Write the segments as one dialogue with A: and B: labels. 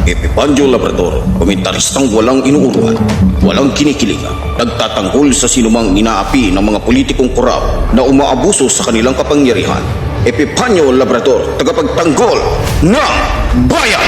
A: Epipandio Labrador, komentaristang walang inuurwan, walang kinikilingan, nagtatanggol sa sinumang inaapi ng mga politikong korap na umaabuso sa kanilang kapangyarihan. Epipandio Labrador, tagapagtanggol ng bayan!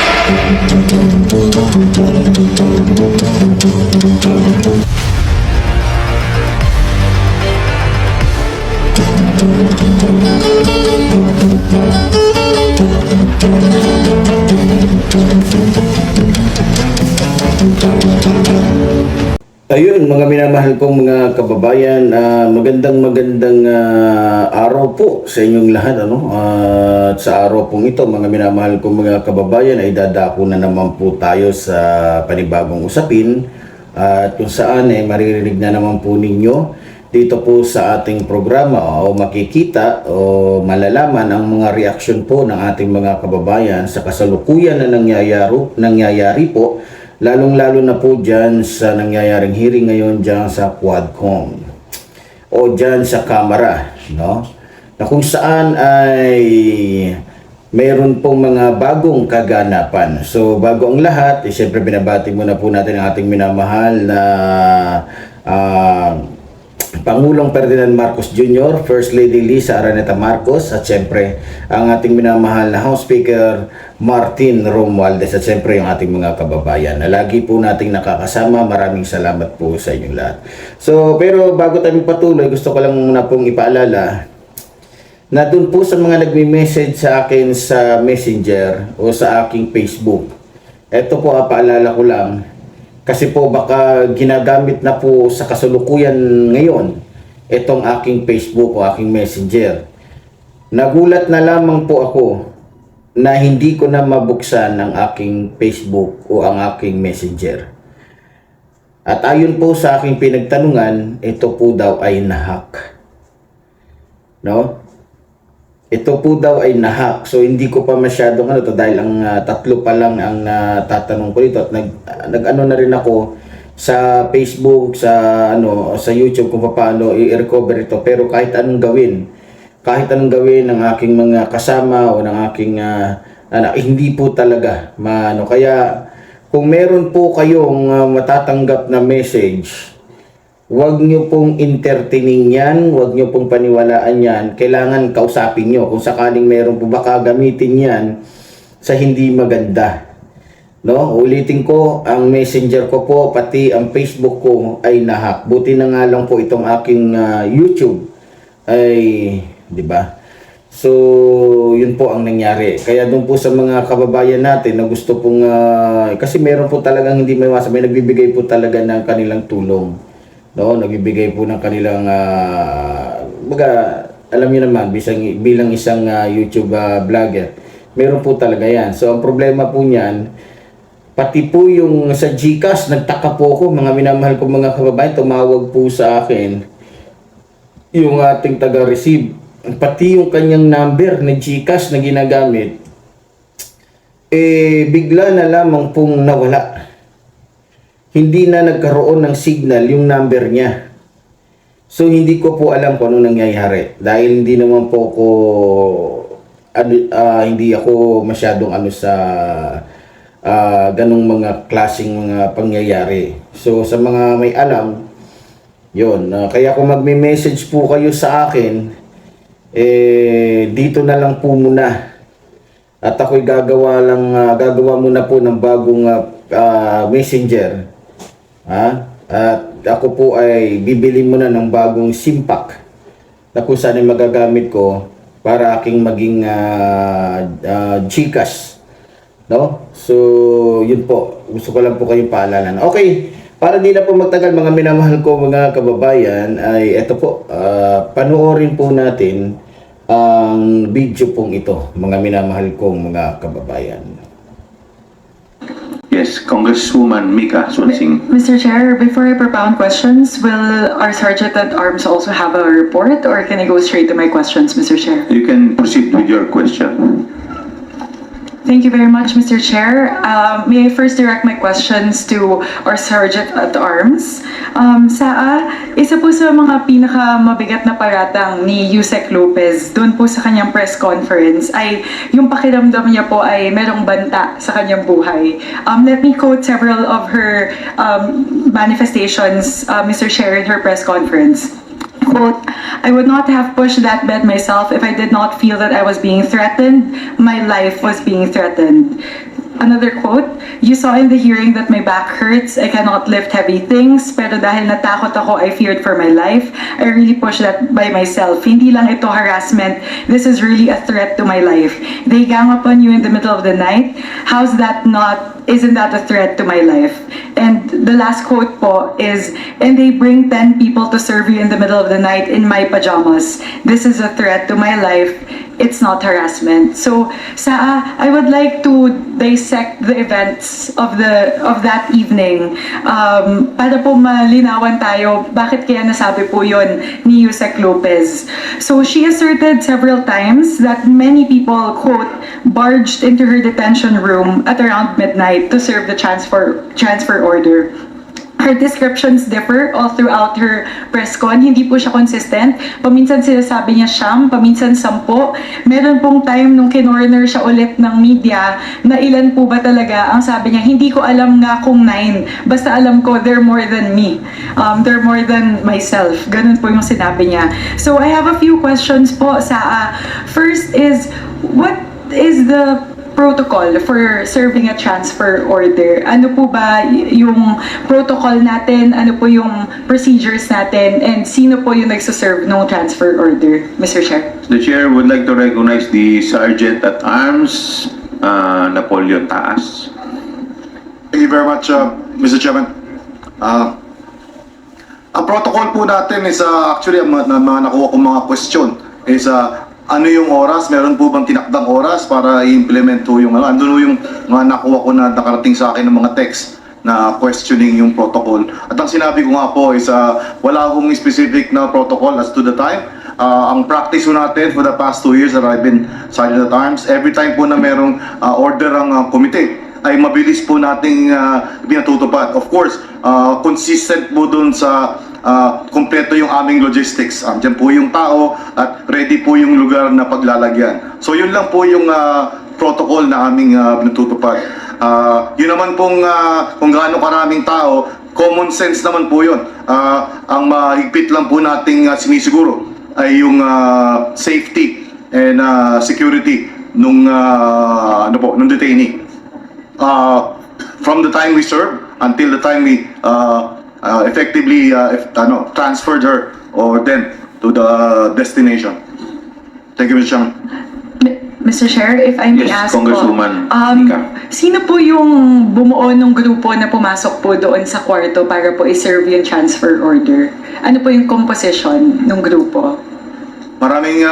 B: Ayun, mga minamahal kong mga kababayan, magandang araw po sa inyong lahat. At sa araw pong ito, mga minamahal kong mga kababayan, ay dadako na naman po tayo sa panibagong usapin at kung saan ay maririnig na naman po ninyo dito po sa ating programa o makikita o malalaman ang mga reaksyon po ng ating mga kababayan sa kasalukuyan na nangyayari po, lalong-lalo na po dyan sa nangyayaring hearing ngayon dyan sa Quadcom o dyan sa Kamara, no? Na kung saan ay meron pong mga bagong kaganapan. So bago ang lahat, siyempre binabati muna po natin ang ating minamahal na Pangulong Ferdinand Marcos Jr., First Lady Lisa Araneta Marcos, at siyempre ang ating minamahal na House Speaker Martin Romualdez, at siyempre yung ating mga kababayan na lagi po nating nakakasama. Maraming salamat po sa inyong lahat. So, pero bago tayo patuloy, gusto ko lang muna pong ipaalala na dun po sa mga nagme-message sa akin sa Messenger o sa aking Facebook, eto po, paalala ko lang, kasi po baka ginagamit na po sa kasalukuyan ngayon itong aking Facebook o aking Messenger. Nagulat na lamang po ako na hindi ko na mabuksan ang aking Facebook o ang aking Messenger. At ayon po sa aking pinagtanungan, ito po daw ay nahack. No? Ito po daw ay nahack. So hindi ko pa masyadong dahil ang tatlo pa lang ang tatanong ko dito, at nag-ano na rin ako sa Facebook, sa sa YouTube kung paano i-recover ito. Pero kahit anong gawin ng aking mga kasama o ng aking anak, hindi po talaga kaya kung meron po kayong matatanggap na message, huwag nyo pong entertaining yan, huwag nyo pong paniwalaan yan. Kailangan kausapin nyo. Kung sakaling meron po, baka gamitin yan sa hindi maganda. No? Ulitin ko, ang Messenger ko po, pati ang Facebook ko ay nahack. Buti na nga lang po itong aking YouTube ay, di ba? So, yun po ang nangyari. Kaya doon po sa mga kababayan natin na gusto pong, kasi meron po talagang hindi may masa, may nagbibigay po talaga ng kanilang tulong. No, nagbibigay po ng kanilang alam niyo naman, bilang isang YouTube vlogger, meron po talaga yan. So ang problema po niyan, pati po yung sa GCash, nagtaka po ako, mga minamahal ko mga kababayan, tumawag po sa akin yung ating taga-receive, pati yung kanyang number na GCash na ginagamit, bigla na lamang pong nawala. Hindi na nagkaroon ng signal yung number niya. So hindi ko po alam kung anong nangyayari. Dahil hindi naman po ko hindi ako masyadong sa ganong mga klaseng mga pangyayari. So sa mga may alam, yun. Kaya kung magme-message po kayo sa akin, dito na lang po muna. At ako'y gagawa muna po ng bagong messenger. At ako po ay bibili muna ng bagong SIM-pack na kung saan ay magagamit ko para aking maging GCash, no? So yun po, gusto ko lang po kayong paalalan. Okay, para di na po magtagal mga minamahal ko mga kababayan, ay eto po, panoorin po natin ang video pong ito, mga minamahal kong mga kababayan.
C: Yes, Congresswoman Mika Swansing.
D: Mr. Chair, before I propound questions, will our Sergeant at Arms also have a report, or can I go straight to my questions, Mr. Chair?
C: You can proceed with your question.
D: Thank you very much, Mr. Chair. May I first direct my questions to our Sergeant at Arms. Isa po sa mga pinakamabigat na paratang ni Yusek Lopez doon po sa kanyang press conference ay yung pakiramdam niya po ay merong banta sa kanyang buhay. Let me quote several of her manifestations, Mr. Chair, in her press conference. Quote, I would not have pushed that bed myself if I did not feel that I was being threatened. My life was being threatened. Another quote, you saw in the hearing that my back hurts, I cannot lift heavy things, pero dahil natakot ako, I feared for my life. I really pushed that by myself. Hindi lang ito harassment, this is really a threat to my life. They gang up on you in the middle of the night. Isn't that a threat to my life? And the last quote po is, and they bring 10 people to serve you in the middle of the night in my pajamas. This is a threat to my life. It's not harassment. So, I would like to dissect the events of that evening para po malinawan tayo bakit kaya nasabi po yon ni Yusek Lopez. So, she asserted several times that many people, quote, barged into her detention room at around midnight to serve the transfer order. Her descriptions differ all throughout her press con. Hindi po siya consistent. Paminsan sinasabi niya siyam, paminsan 10. Meron pong time nung kinorner siya ulit ng media na ilan po ba talaga. Ang sabi niya, hindi ko alam nga kung 9. Basta alam ko, they're more than me. They're more than myself. Ganun po yung sinabi niya. So I have a few questions po, Saa. First is, what is the protocol for serving a transfer order? Ano po ba yung protocol natin? Ano po yung procedures natin? And sino po yung nagsaserve ng transfer order, Mr. Chair?
C: The Chair would like to recognize the Sergeant at Arms, Napoleon Taas.
E: Thank you very much, Mr. Chairman. Ang protocol po natin is actually ang mga nakuha kong mga question is ano yung oras? Meron po bang tinakdang oras para i-implement po yung andun po yung mga nakuha ko na nakarating sa akin ng mga text na questioning yung protocol. At ang sinabi ko nga po is wala akong specific na protocol as to the time. Ang practice po natin for the past 2 years that I've been Sergeant at Arms, every time po na merong order ang komite, ay mabilis po nating pinatutupad. Of course, consistent po dun sa kompleto yung aming logistics. Diyan po yung tao at ready po yung lugar na paglalagyan. So yun lang po yung protocol na aming pinatutupad. Yun naman pong kung gaano karaming tao, common sense naman po yun. Ang mahigpit lang po nating sinisiguro ay yung safety and security nung detainee. From the time we serve until the time we effectively transferred her or them to the destination. Thank you, Mr. Chairman.
D: Mr. Chair, if I may
C: Yes,
D: ask
C: Congresswoman
D: po,
C: Mika.
D: sino po yung bumuo ng grupo na pumasok po doon sa kwarto para po i-serve yung transfer order? Ano po yung composition ng grupo?
E: Maraming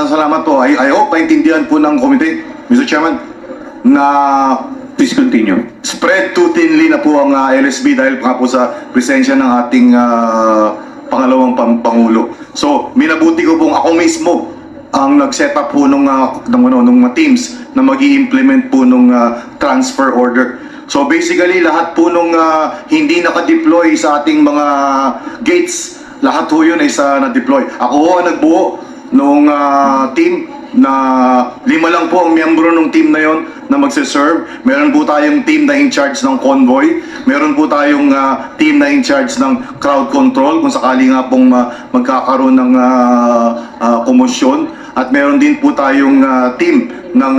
E: salamat po. I hope maintindihan po ng committee, Mr. Chairman, na
C: Please continue.
E: spread too thinly na po ang LSB dahil nga po sa presensya ng ating pangalawang Pangulo. So, minabuti ko pong ako mismo ang nag-set up po nung mga teams na mag-i-implement po nung transfer order. So basically, lahat po nung hindi naka-deploy sa ating mga gates, lahat po yun ay na-deploy. Ako ho ang nagbuo nung team na 5 lang po ang miyembro ng team na yon na magse-serve. Meron po tayong team na in charge ng convoy. Meron po tayong team na in charge ng crowd control kung sakali nga pong magkakaroon ng komosyon. At meron din po tayong team ng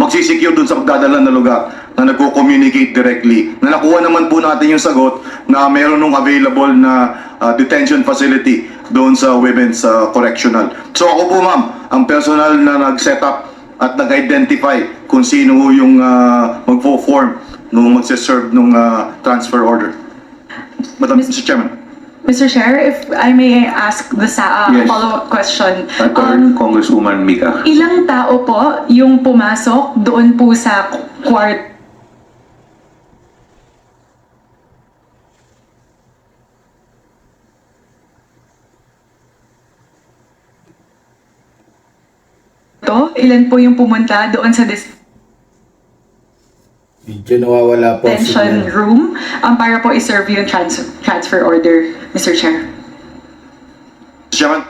E: magsisecure dun sa pagdadala na lugar na nagko-communicate directly. Na nakuha naman po natin yung sagot na meron nung available na detention facility doon sa Women's Correctional. So ako po ma'am, ang personal na nag-set up at nag-identify kung sino yung magpo-form nung magse-serve nung transfer order. Madam Mr. Chairman.
D: Mr. Chair, if I may ask the
C: Yes.
D: follow-up question.
C: Congresswoman Mika.
D: Ilang tao po yung pumasok doon po sa kwarto boto? Ilan po yung pumunta doon sa
B: Medyo nawawala po.
D: detention room para po i-serve yung transfer order, Mr. Chair?
E: Mr. Chairman,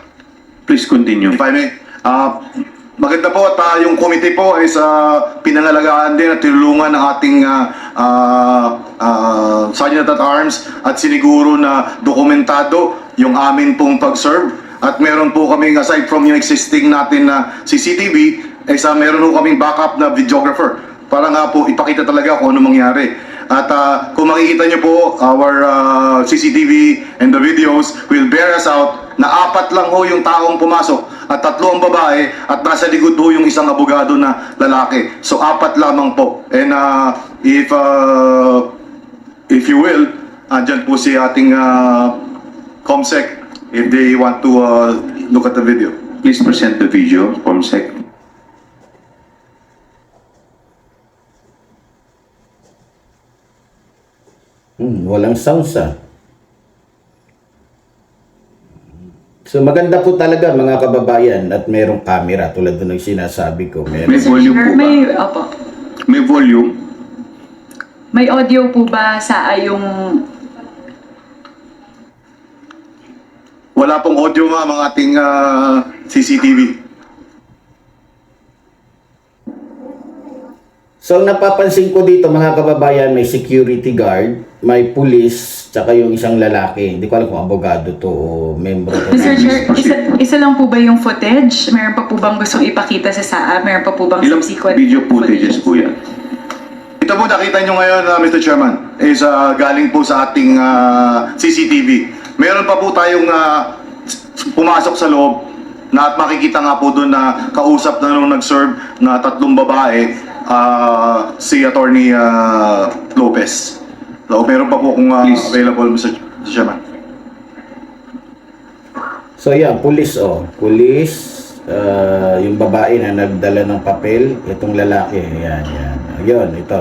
C: Please continue.
E: if I may, maganda po at yung committee po is pinangalagaan din at tinulungan ng ating Sergeant at Arms at siniguro na dokumentado yung amin pong pag-serve. At meron po kaming, aside from yung existing natin na CCTV, meron po kaming backup na videographer para nga po ipakita talaga kung ano mangyari. At kung makikita nyo po, our CCTV and the videos will bear us out na 4 lang ho yung taong pumasok at 3 ang babae at nasa likod ho yung isang abogado na lalaki. So 4 lamang po. And if you will, andyan po si ating COMSEC if they want to look at the video.
C: Please present the video, COMSEC.
B: Walang sounds So maganda po talaga mga kababayan at merong camera tulad ng sinasabi ko. Meron.
C: May volume po ba?
D: Opo.
C: May volume.
D: May audio po ba sa yung...
E: Wala pong audio mga ating CCTV.
B: So napapansin ko dito mga kababayan, may security guard, may police, tsaka yung isang lalaki. Hindi ko alam kung abogado to o membro to.
D: Mr. Chair, isa lang po ba yung footage? Meron pa po bang gustong ipakita sa SAA? Meron pa po bang
C: Ilang
D: subsequent
C: video footages po yan?
E: Ito po nakita nyo ngayon, Mr. Chairman, is galing po sa ating CCTV. Meron pa po tayong pumasok sa loob na at makikita nga po doon na kausap na nung nag-serve na 3 babae, si Attorney Lopez. So, meron pa po kung available, Mr. Chairman.
B: So yan, police Police, yung babae na nagdala ng papel, itong lalaki, yan. Yun, ito.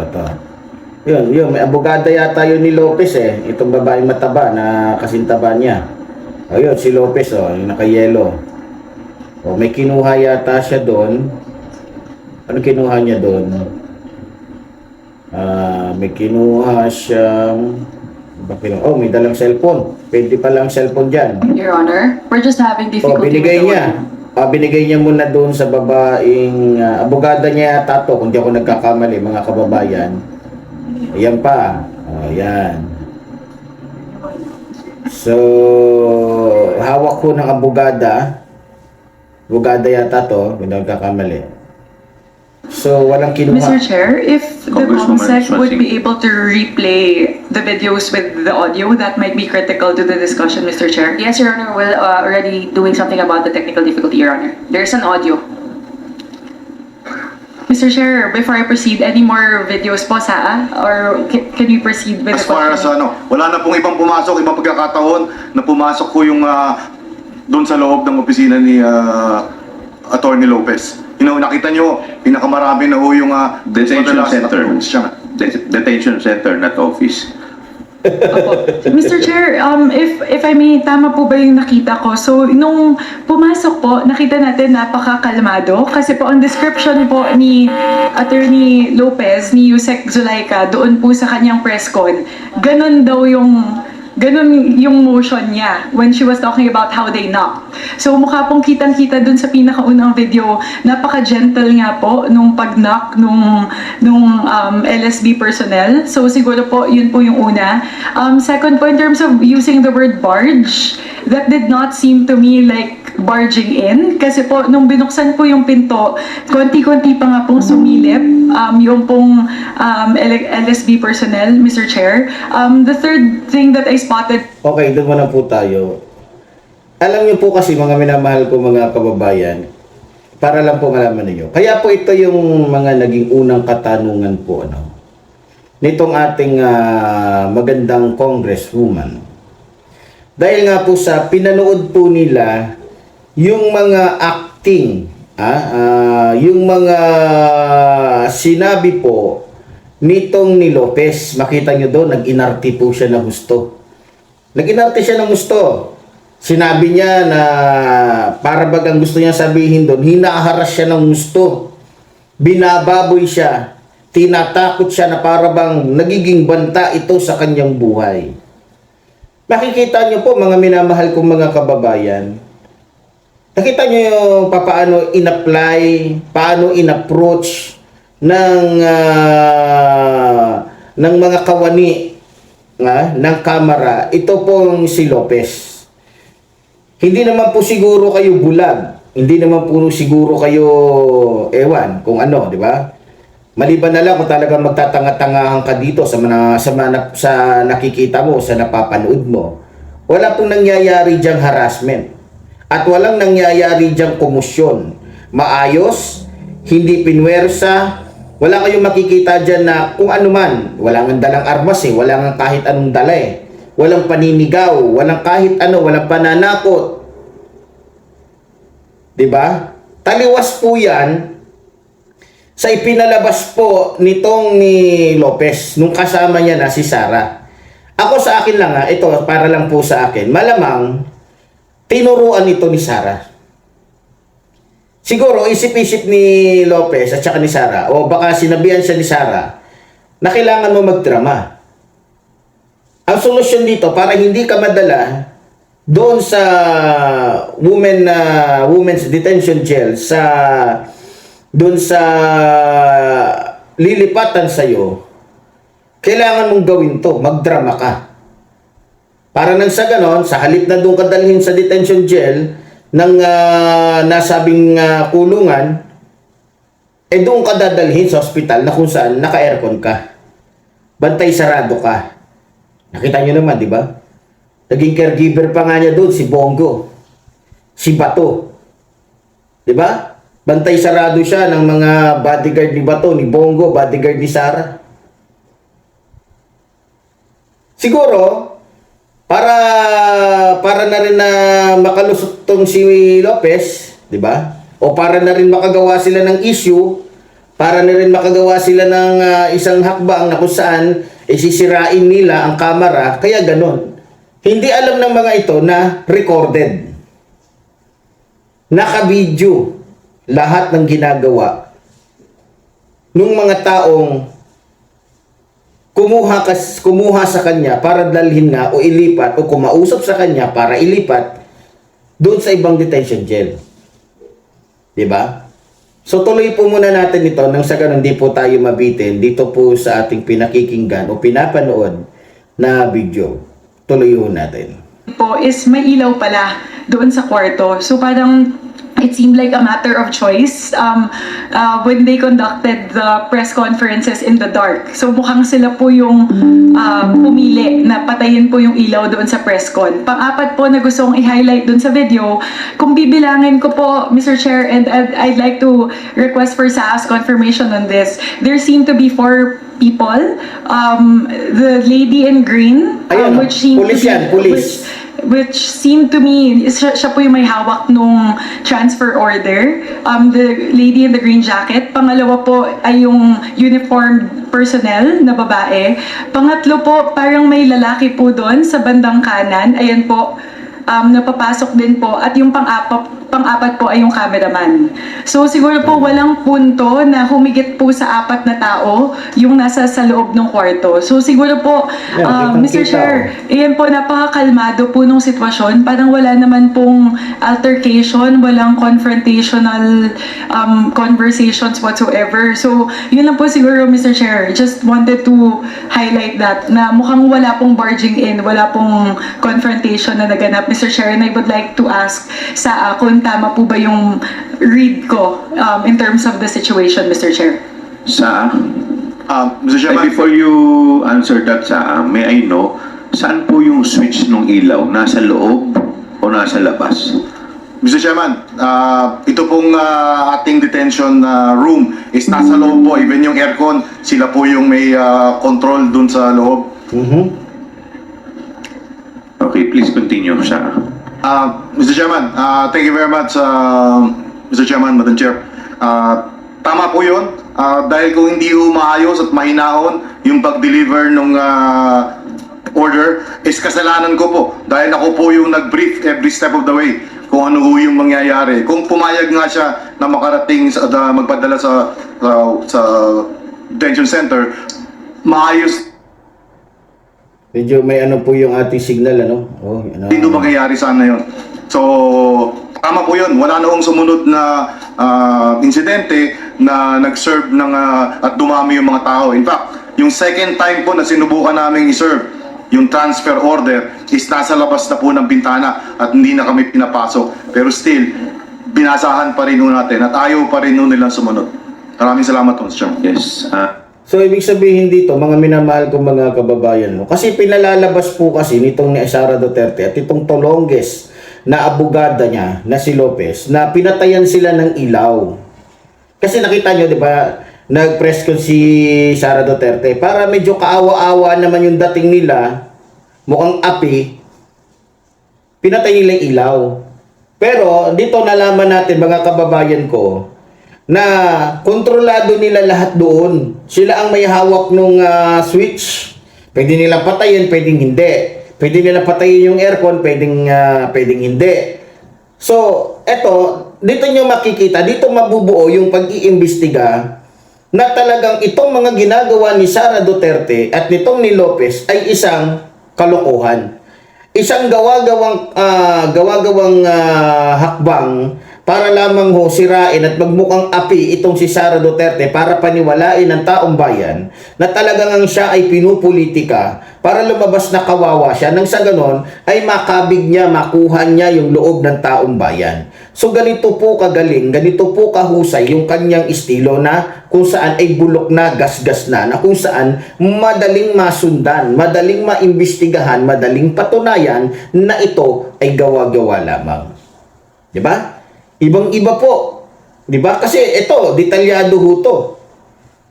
B: Yun, may abogada yata yun ni Lopez itong babaeng mataba na kasintaba niya. Ayun, si Lopez yung naka-yellow. May kinuha yata siya doon. Ano kinuha niya doon? May kinuha siyang... may dalang cellphone. Pwede palang cellphone dyan.
D: Your Honor, we're just having difficulty
B: Binigay
D: with the
B: niya. Binigay niya muna doon sa babaeng... abogada niya yata to, kung di ako nagkakamali, mga kababayan. Ayan pa. Ayan. So, hawak ko ng abogada. Abogada yata to, kung di ako nagkakamali. So, walang kinuha.
D: Mr. Chair, if the
C: Congresswoman
D: COMSEC would
C: Swansea.
D: be able to replay the videos with the audio, that might be critical to the discussion, Mr. Chair.
F: Yes, Your Honor, we're already doing something about the technical difficulty, Your Honor. There's an audio.
D: Mr. Chair, before I proceed, any more videos po sa or can we proceed with
E: As
D: the
E: far as
D: question?
E: wala na pong ibang pumasok, ibang pagkakataon na pumasok ko yung doon sa loob ng opisina ni Attorney Lopez. Nakita nyo, pinakamarami na ho yung
C: Detention
E: madalas na
C: center.
E: tulong siya.
C: Detention center, not office.
D: Opo. Mr. Chair, if I may, tama po ba yung nakita ko? So, nung pumasok po, nakita natin napakakalmado kasi po ang description po ni Attorney Lopez, ni Yusek Zulaika, doon po sa kanyang press con, ganun yung motion niya when she was talking about how they knocked. So mukha pong kitang-kita dun sa pinakaunang video, napaka-gentle nga po nung pag-knock nung LSB personnel. So siguro po yun po yung una. Second po, in terms of using the word barge, that did not seem to me like barging in kasi po nung binuksan po yung pinto, konti-konti pa nga pong sumilip yung pong LSB personnel, Mr. Chair. The third thing that I spotted...
B: Okay, doon muna po tayo. Alam niyo po kasi mga minamahal ko mga kababayan, para lang po malaman niyo. Kaya po ito yung mga naging unang katanungan po nitong ating magandang congresswoman. Dahil nga po sa pinanood po nila yung mga acting, yung mga sinabi po nitong ni Lopez. Makita nyo doon, nag-inarte po siya ng gusto. Nag-inarte siya ng gusto. Sinabi niya na para bagang gusto niya sabihin doon, hinaharas siya ng gusto. Binababoy siya. Tinatakot siya na para bang nagiging banta ito sa kanyang buhay. Nakikita niyo po mga minamahal kong mga kababayan. Nakita niyo yung paano in-apply, paano in-approach ng mga kawani ng kamera. Ito pong si Lopez. Hindi naman po siguro kayo bulag. Hindi naman po siguro kayo ewan kung ano, di ba? Maliban na lang kung talagang magtatanga-tangahan ka dito sa nakikita mo, sa napapanood mo. Wala pong nangyayari diyang harassment. At walang nangyayari diyang komosyon. Maayos, hindi pinwersa, wala kayong makikita dyan na kung ano man. Wala nga dalang armas eh, wala nga kahit anong dala eh. Walang paninigaw, walang kahit ano, walang pananakot. 'Di ba? Taliwas po 'yan sa ipinalabas po nitong ni Lopez nung kasama niya na si Sara. Ako sa akin lang ito para lang po sa akin. Malamang tinuruan ito ni Sara. Siguro isip-isip ni Lopez at saka ni Sara o baka sinabihan siya ni Sara na kailangan mo magdrama. Ang solusyon dito para hindi ka madala doon sa women's detention jail doon sa lilipatan sa iyo, kailangan mong gawin to, magdrama ka. Para nang sa ganon, sa halip na doon ka dalhin sa detention jail ng nasabing kulungan, doon ka dadalhin sa ospital na kung saan naka-aircon ka. Bantay sarado ka. Nakita nyo naman, di ba? Naging caregiver pa nga niya doon, si Bongo. Si Bato. Di ba? Bantay sarado siya ng mga bodyguard ni Bato, ni Bongo, bodyguard ni Sara. Siguro, para na rin na makalusot tong si Lopez, di ba? O para na rin makagawa sila ng issue, para na rin makagawa sila ng isang hakbang na kung saan sisirain nila ang kamera, kaya ganon. Hindi alam ng mga ito na recorded. Naka-video lahat ng ginagawa nung mga taong kumuha sa kanya para dalhin na o ilipat o kumausap sa kanya para ilipat doon sa ibang detention jail. Diba? So tuloy po muna natin ito nang sa ganun di po tayo mabitin dito po sa ating pinakikinggan o pinapanood na video. Tuloy po natin.
D: Po is may ilaw pala doon sa kwarto. So parang it seemed like a matter of choice when they conducted the press conferences in the dark. So mukhang sila po yung pumili na patayin po yung ilaw doon sa press con. Pang-apat po na gusto kong i-highlight doon sa video, kung bibilangin ko po, Mr. Chair, and I'd like to request for SAAS confirmation on this. There seem to be 4 people. The lady in green,
B: Ayun,
D: which seemed
B: pulis yan, pulis.
D: which seemed to me, siya po yung may hawak nung transfer order. The lady in the green jacket. Pangalawa po ay yung uniformed personnel na babae. Pangatlo po, parang may lalaki po doon sa bandang kanan. Ayan po, napapasok din po. At yung pang-apat po ay yung cameraman. So siguro po walang punto na humigit po sa 4 na tao yung nasa sa loob ng kwarto. So siguro po, Mr. Chair, iyan po, napakakalmado po nung sitwasyon. Parang wala naman pong altercation, walang confrontational conversations whatsoever. So yun lang po siguro, Mr. Chair. Just wanted to highlight that na mukhang wala pong barging in, wala pong confrontation na naganap, Mr. Chair. And I would like to ask sa kung tama po ba yung read ko in terms of the situation, Mr. Chair?
E: Mr. Chairman,
C: Before you answer that, may I know, saan po yung switch ng ilaw? Nasa loob o nasa labas?
E: Mr. Chairman, ito pong ating detention room is nasa loob po. Even yung aircon, sila po yung may control dun sa loob.
C: Okay, please continue,
E: Mr. Chairman, thank you very much, Mr. Chairman, Madam Chair. Tama po yun. Dahil kung hindi maayos at mahinahon yung pag-deliver ng order is kasalanan ko po dahil ako po yung nag-brief every step of the way kung ano ho yung mangyayari. Kung pumayag nga siya na makarating magpadala sa detention center, maayos
B: Medyo may ano po yung ating signal, ano? Oh, ano?
E: hindi mangyayari sana yun. So, tama po yun. Wala noong sumunod na insidente na nag-serve ng, at dumami yung mga tao. In fact, yung second time po na sinubukan namin i-serve yung transfer order is nasa labas na po ng bintana at hindi na kami pinapasok. Pero still, binasahan pa rin nun natin at ayaw pa rin nun nilang sumunod. Maraming salamat po, Mr. Chairman.
C: Yes.
B: So, ibig sabihin dito, mga minamahal kong mga kababayan, no? Kasi pinalalabas po kasi nitong ni Sara Duterte at itong tolongges na abogada niya, na si Lopez, na pinatayan sila ng ilaw. Kasi nakita nyo, di ba, nag-press con si Sara Duterte, para medyo kaawa-awa naman yung dating nila, mukhang api, pinatay nila yung ilaw. Pero, dito nalaman natin, mga kababayan ko, na kontrolado nila lahat doon. Sila ang may hawak nung switch. Pwede nilang patayin, pwedeng hindi. Pwede nilang patayin yung aircon, pwedeng hindi. So, eto, dito nyo makikita, dito mabubuo yung pag-iimbestiga na talagang itong mga ginagawa ni Sara Duterte at nitong ni Lopez ay isang kalokohan. Isang gawa-gawang hakbang para lamang ho sirain at magmukhang api itong si Sara Duterte para paniwalain ng taong bayan na talagang ang siya ay pinupolitika para lumabas na kawawa siya nang sa ganon ay makabig niya, makuha niya yung loob ng taong bayan. So ganito po kagaling, ganito po kahusay yung kanyang estilo na kung saan ay bulok na, gasgas na kung saan madaling masundan, madaling maimbestigahan, madaling patunayan na ito ay gawa-gawa lamang. Diba? Ibang-iba po. 'Di ba? Kasi ito, detalyado ho to.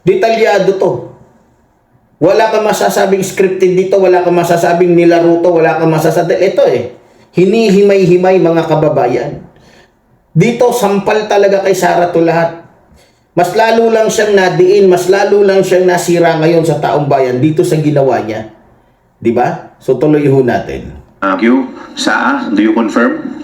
B: Detalyado to. Wala kang masasabing scripted dito, wala kang masasabing nilaro to, wala kang masasabing ito hinihimay-himay mga kababayan. Dito sampal talaga kay Sara to lahat. Mas lalo lang siyang nadiin, mas lalo lang siyang nasira ngayon sa taong bayan dito sa ginawa niya. 'Di ba? So tuloy ho natin.
C: Thank you. Saa, do you confirm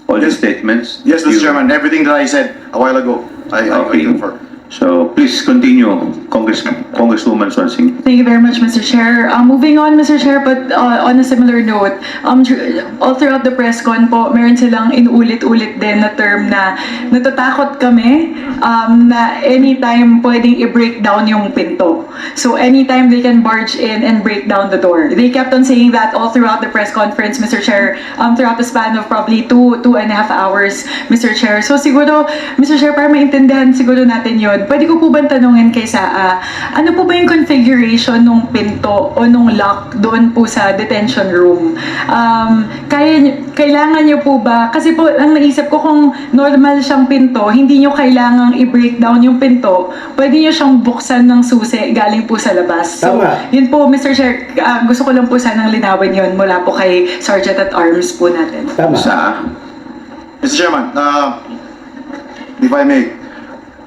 C: all the statements?
E: Yes, Mr. Chairman. Everything that I said a while ago, I confirm.
C: So, please continue, Congresswoman Swansing.
D: Thank you very much, Mr. Chair. Moving on, Mr. Chair, but on a similar note, all throughout the press con po, meron silang inuulit-ulit din na term na natatakot kami na anytime pwedeng i-break down yung pinto. So anytime they can barge in and break down the door. They kept on saying that all throughout the press conference, Mr. Chair, throughout the span of probably 2.5 hours, Mr. Chair. So siguro, Mr. Chair, para maintindihan siguro natin yun, pwede ko po ba tanungin kay Saa, ano po ba yung configuration nung pinto o nung lock doon po sa detention room? Kailangan niyo po ba, kasi po ang naisip ko kung normal siyang pinto, hindi niyo kailangang i-break down yung pinto, pwede niyo siyang buksan ng susi galing po sa labas. So,
B: Tama.
D: yun po, Mr. Chair, gusto ko lang po sanang linawin yun mula po kay Sergeant at Arms po natin.
B: Tama.
C: Saa,
E: Mr. Chairman, if I may,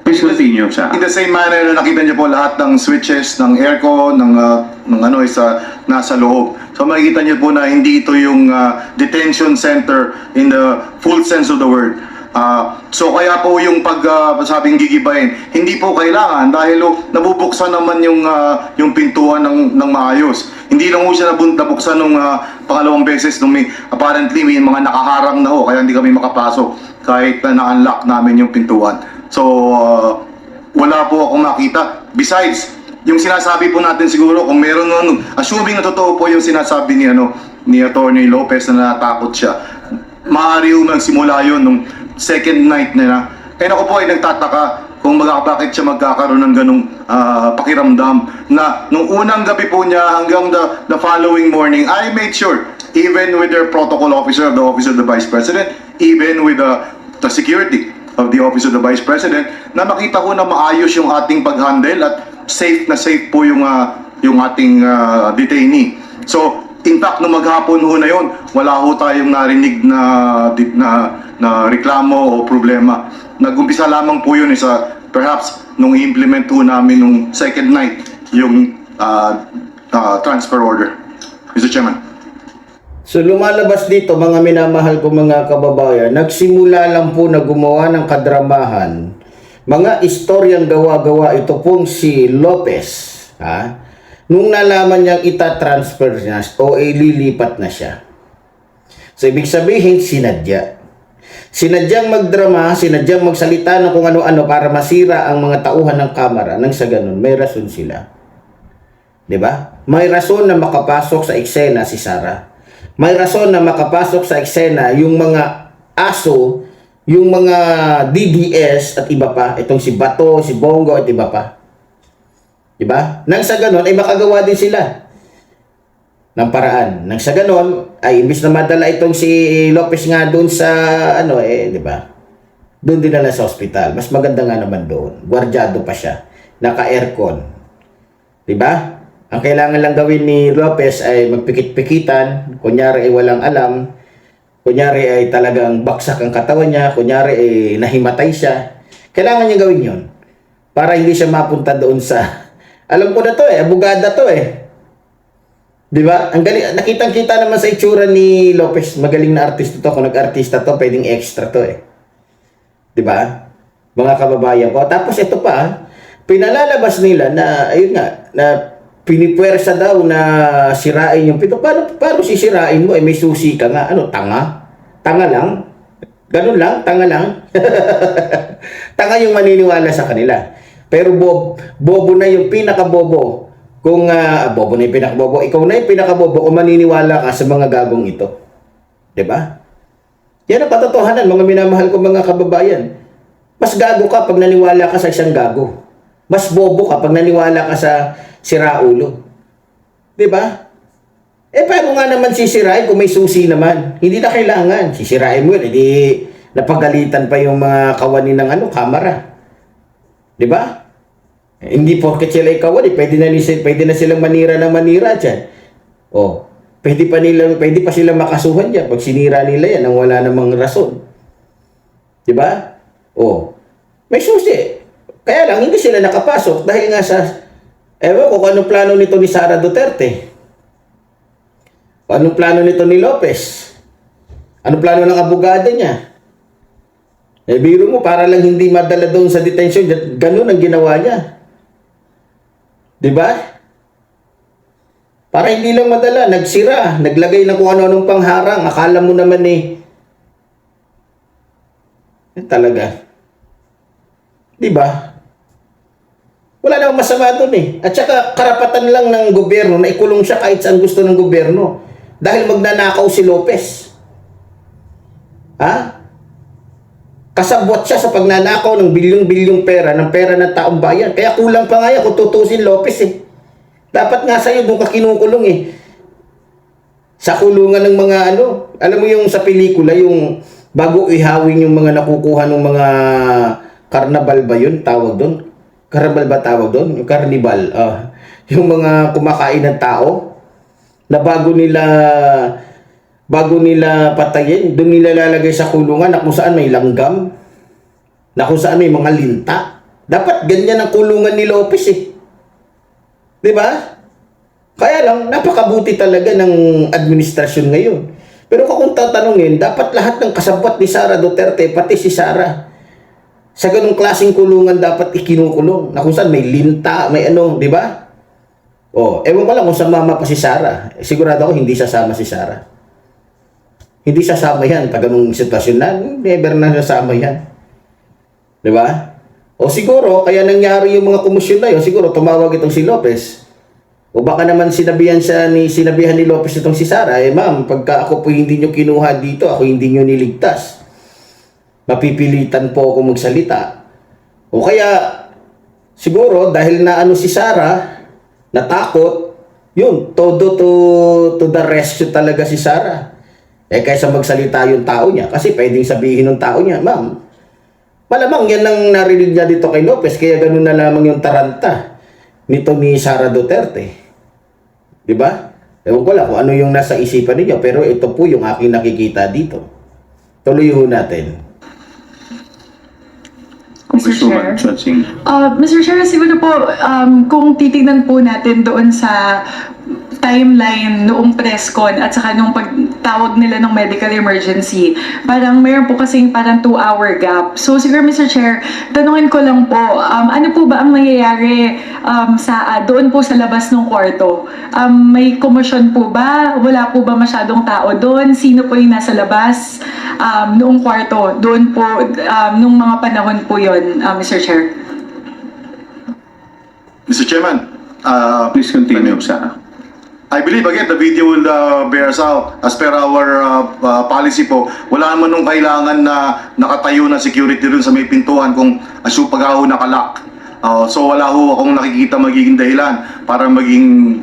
C: please continue, Saa.
E: in the same manner na nakita niyo po lahat ng switches, ng aircon, ng ano is nasa loob. So makikita niyo po na hindi ito yung detention center in the full sense of the word. So kaya po yung sabing gigibayin, hindi po kailangan dahil nabubuksan naman yung pintuan ng maayos. Hindi lang po siya nabuksan nung pangalawang beses nung apparently may mga nakaharang na kaya hindi kami makapasok kahit na na-unlock namin yung pintuan. So, wala po akong makita. Besides, yung sinasabi po natin siguro, kung meron assuming na totoo po yung sinasabi ni Attorney Lopez na natakot siya, maaari yung magsimula yun nung second night nila. Kaya ako po ay nagtataka kung bakit siya magkakaroon ng ganong pakiramdam na nung unang gabi po niya hanggang the following morning, I made sure, even with their protocol officer of the Office of the Vice President, even with the security of the Office of the Vice President, na makita ko na maayos yung ating pag-handle at safe na safe po yung ating detainee. So, in fact, nung maghapon ho na yun, wala ho tayong narinig na reklamo o problema. Nag-umpisa lamang po yun perhaps nung i-implement ho namin nung second night yung transfer order. Mr. Chairman.
B: So lumalabas dito mga minamahal ko mga kababayan, nagsimula lang po na gumawa ng kadramahan, mga istoryang gawa-gawa ito pong si Lopez, ha? Nung nalaman niyang itatransfer niya o ililipat na siya. So ibig sabihin, sinadya. Sinadyang magdrama, sinadyang magsalita ng kung ano-ano para masira ang mga tauhan ng kamera, nang sa ganun, may rason sila. 'Di ba? May rason na makapasok sa eksena si Sara. May rason na makapasok sa eksena yung mga aso, yung mga DDS at iba pa, itong si Bato, si Bongo at iba pa. 'Di ba? Nang sa ganun ay makagawa din sila ng paraan. Nang sa ganun ay imbis na madala itong si Lopez nga doon sa ano 'di ba? Doon dinala sa ospital. Mas maganda nga naman doon. Gwardyado pa siya. Naka-aircon. 'Di ba? Ang kailangan lang gawin ni Lopez ay magpikit-pikitan, kunyari ay walang alam, kunyari ay talagang baksak ang katawan niya, kunyari ay nahimatay siya. Kailangan niya gawin yon para hindi siya mapunta doon sa, alam ko na to abogada to 'Di ba? Ang galing, nakitang-kita naman sa itsura ni Lopez, magaling na artista to, kung nag-artista to, pwedeng extra to 'Di ba? Mga kababayan ko. Tapos ito pa, pinalalabas nila na, ayun nga, na pinipuwersa daw na sirain yung pito. Paano sisirain mo? May susi ka nga. Ano, tanga? Tanga lang? Ganun lang? Tanga lang? Tanga yung maniniwala sa kanila. Pero bobo na yung pinakabobo. Kung bobo na yung pinakabobo, ikaw na yung pinakabobo kung maniniwala ka sa mga gagong ito. 'Di ba? Yan ang katotohanan, mga minamahal ko mga kababayan. Mas gago ka pag naniwala ka sa isang gago. Mas bobo ka pag naniwala ka sa siraulo. 'Di ba? Paano nga naman sisirain kung may susi naman? Hindi na kailangan. Sisirain mo yun, hindi napagalitan pa yung mga kawani ng kamera. 'Di ba? Hindi porket sila kawani, pwede na silang manira ng manira diyan. Pwede pa silang makasuhan diyan pag sinira nila yan nang wala namang rason. 'Di ba? May susi. Kaya lang hindi sila nakapasok dahil nga sa ewan ko kung anong plano nito ni Sara Duterte. Kung anong plano nito ni Lopez. Anong plano ng abogado niya. Biro mo, para lang hindi madala doon sa detention, ganun ang ginawa niya. 'Di ba? Para hindi lang madala, nagsira, naglagay ng kung ano-anong pangharang. Akala mo naman talaga. 'Di ba? Wala namang masama doon At saka karapatan lang ng gobyerno na ikulong siya kahit saan gusto ng gobyerno. Dahil magnanakaw si Lopez. Kasabwat siya sa pagnanakaw ng bilyong-bilyong pera, ng pera ng taong bayan. Kaya kulang pa nga yan kung tutusin Lopez Dapat nga sa'yo doon ka kinukulong Sa kulungan ng mga alam mo yung sa pelikula, yung bago ihawin yung mga nakukuha ng mga karnabal ba yun, tawag doon? Karnabal ba tawag doon? Yung carnival. Yung mga kumakain ng tao na bago nila patayin, doon nila lalagay sa kulungan na kung saan may langgam, na kung saan may mga linta. Dapat ganyan ang kulungan ni Lopez 'Di ba? Kaya lang, napakabuti talaga ng administrasyon ngayon. Pero kung tatanungin, dapat lahat ng kasabwat ni Sara Duterte, pati si Sara, sa ganung klaseng kulungan dapat ikinukulong. Na kung saan may linta, may di ba? Ewan ko lang kung sumama pa si Sara. Sigurado ako hindi sasama si Sara. Hindi sasama yan pag ganung sitwasyon na, never na sasama yan. Di ba? Siguro, kaya nangyari yung mga komisyon na yun, siguro tumawag itong si Lopez. Baka naman sinabihan ni Lopez itong si Sara, ma'am, pagka ako po hindi nyo kinuha dito, ako hindi nyo niligtas. Mapipilitan po ako magsalita. Kaya, siguro, dahil na si Sara, natakot, yun, todo to the rescue talaga si Sara. Kaysa magsalita yung tao niya, kasi pwedeng sabihin ng tao niya, ma'am, malamang yan ang narinig niya dito kay Lopez, kaya ganun na lamang yung taranta nito ni Sara Duterte. 'Di ba? Ewan ko lang kung ano yung nasa isipan niyo, pero ito po yung aking nakikita dito. Tuloy ho natin.
D: Mr. Chair. Mr. Chair, siguro po, kung titignan po natin doon sa timeline noong press con at saka nung pagtawag nila ng medical emergency, parang mayroon po kasing parang 2-hour gap. So siguro Mr. Chair, tanungin ko lang po, ano po ba ang nangyayari doon po sa labas ng kwarto? May commotion po ba? Wala po ba masyadong tao doon? Sino po yung nasa labas noong kwarto? Doon po, nung mga panahon po yon, Mr. Chair.
E: Mr. Chairman,
C: Please continue, Sarah.
E: I believe again the video will bears out as per our policy po. Wala naman nung kailangan na nakatayo na security dun sa may pintuan kung pag ako nakalak. So wala ho akong nakikita magiging dahilan para maging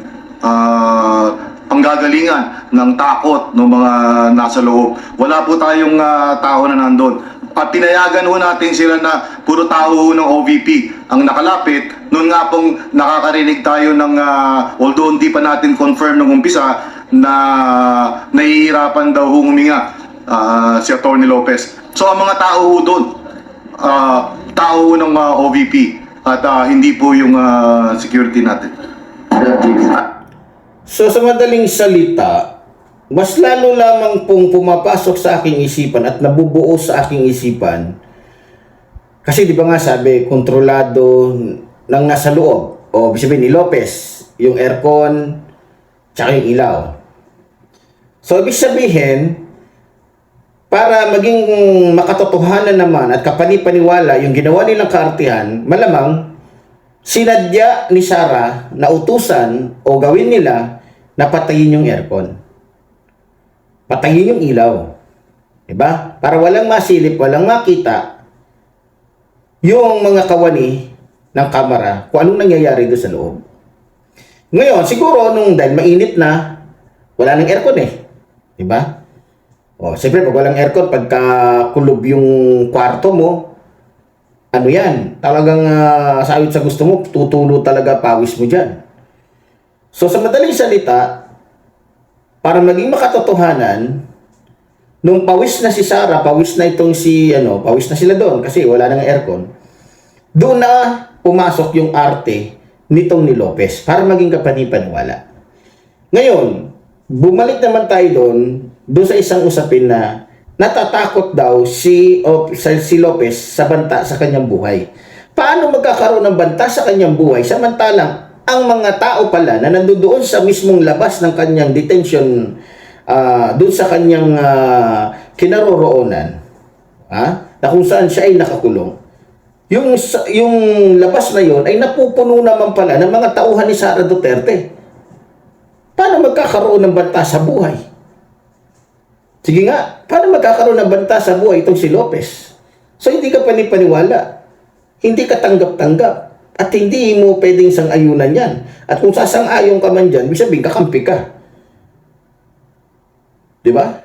E: panggagalingan ng takot ng mga nasa loob. Wala po tayong tao na nandun. At tinayagan ho natin sila na puro tao ho ng OVP ang nakalapit. Noon nga pong nakakarinig tayo ng, although hindi pa natin confirm nung umpisa, na nahihirapan daw huminga si Atty. Lopez. So ang mga tao ho doon, tao ho ng OVP at hindi po yung security natin.
B: So sa madaling salita, mas lalo lamang pong pumapasok sa aking isipan at nabubuo sa aking isipan kasi di ba nga sabi, kontrolado ng nasa loob o sabihin ni Lopez, yung aircon tsaka yung ilaw. So ibig sabihin, para maging makatotohanan naman at kapanipaniwala yung ginawa nilang kaartihan, malamang sinadya ni Sarah na utusan o gawin nila na patayin yung aircon. Patayin yung ilaw. Diba? Para walang masilip, walang makita yung mga kawani ng kamera kung anong nangyayari doon sa loob. Ngayon, siguro nung dahil mainit na, wala nang aircon eh. Diba? O, siyempre, pag walang aircon, pagka kulob yung kwarto mo, ano yan? Talagang sayot sa gusto mo, tutulo talaga pawis mo dyan. So, sa madaling salita, para maging makatotohanan, nung pawis na si Sarah, pawis na itong pawis na sila doon kasi wala nang aircon, doon na pumasok yung arte nitong ni Lopez para maging kapanipaniwala. Ngayon, bumalik naman tayo doon sa isang usapin na natatakot daw si Lopez sa banta sa kanyang buhay. Paano magkakaroon ng banta sa kanyang buhay samantalang ang mga tao pala na nandoon sa mismong labas ng kanyang detention, doon sa kanyang kinaroroonan, na kung saan siya ay nakakulong, yung labas na yon ay napupuno naman pala ng mga tauhan ni Sara Duterte. Paano magkakaroon ng banta sa buhay? Sige nga, paano magkakaroon ng banta sa buhay itong si Lopez? So hindi ka panipaniwala, hindi ka tanggap-tanggap, at hindi mo pwedeng sang-ayunan yan. At kung sasang-ayon ka man dyan, ibig sabihin, kakampi ka. Diba?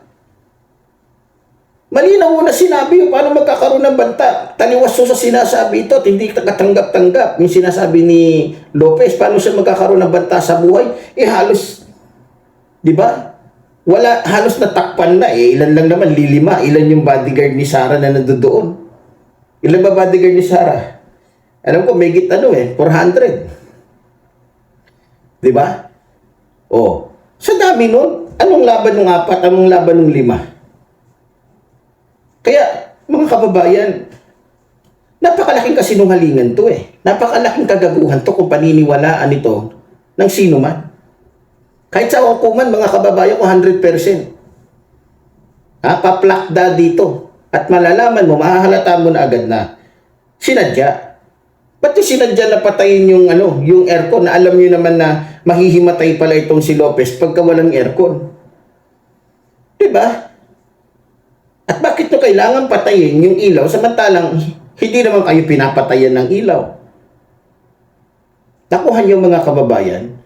B: Malinaw mo na sinabi, paano magkakaroon ng banta? Taliwas sa sinasabi ito at hindi katanggap-tanggap. Yung sinasabi ni Lopez, paano siya magkakaroon ng banta sa buhay? Halos, diba? Wala, halos natakpan na eh. Ilan lang naman, 5. Ilan yung bodyguard ni Sarah na nandoon? Ilan ba bodyguard ni Sarah? Alam ko, may 400. Diba? Oh, sa dami nun, anong laban ng 4? Anong laban ng 5? Kaya, mga kababayan, napakalaking kasinungalingan to eh. Napakalaking kagaguhan to kung paniniwalaan ito ng sino man. Kahit sa hukuman, mga kababayan ko, 100%. Paplakda dito. At malalaman mo, mahahalata mo na agad na sinadya. Ba't yung sinadya na patayin yung aircon na alam nyo naman na mahihimatay pala itong si Lopez pagka walang aircon? Diba? At bakit nyo kailangan patayin yung ilaw samantalang hindi naman kayo pinapatayan ng ilaw? Nakuha nyo mga kababayan.